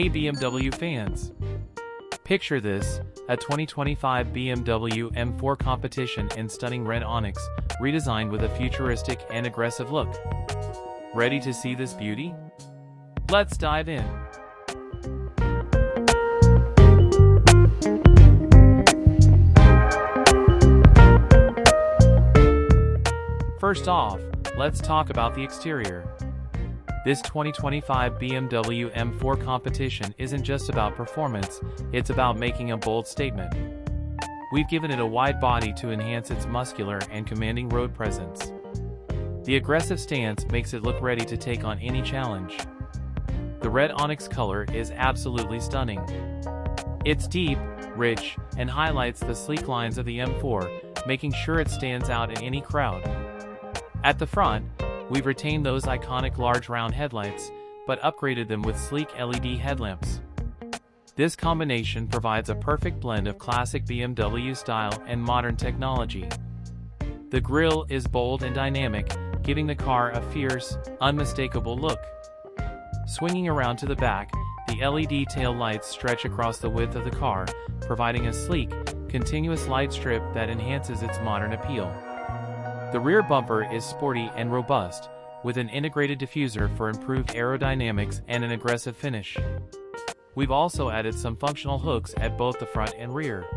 Hey BMW fans! Picture this, a 2025 BMW M4 competition in stunning red onyx, redesigned with a futuristic and aggressive look. Ready to see this beauty? Let's dive in. First off, let's talk about the exterior. This 2025 BMW M4 competition isn't just about performance, it's about making a bold statement. We've given it a wide body to enhance its muscular and commanding road presence. The aggressive stance makes it look ready to take on any challenge. The red onyx color is absolutely stunning. It's deep, rich, and highlights the sleek lines of the M4, making sure it stands out in any crowd. At the front, we've retained those iconic large round headlights, but upgraded them with sleek LED headlamps. This combination provides a perfect blend of classic BMW style and modern technology. The grille is bold and dynamic, giving the car a fierce, unmistakable look. Swinging around to the back, the LED tail lights stretch across the width of the car, providing a sleek, continuous light strip that enhances its modern appeal. The rear bumper is sporty and robust, with an integrated diffuser for improved aerodynamics and an aggressive finish. We've also added some functional hooks at both the front and rear.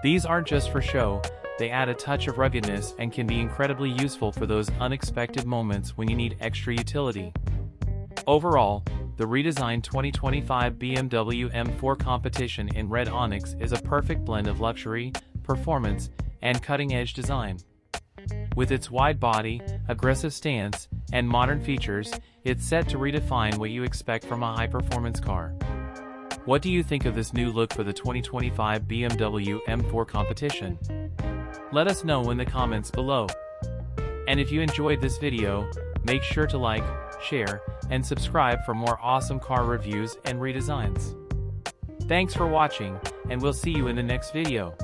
These aren't just for show, they add a touch of ruggedness and can be incredibly useful for those unexpected moments when you need extra utility. Overall, the redesigned 2025 BMW M4 competition in red onyx is a perfect blend of luxury, performance, and cutting-edge design. With its wide body, aggressive stance, and modern features, it's set to redefine what you expect from a high-performance car. What do you think of this new look for the 2025 BMW M4 competition? Let us know in the comments below. And if you enjoyed this video, make sure to like, share, and subscribe for more awesome car reviews and redesigns. Thanks for watching, and we'll see you in the next video.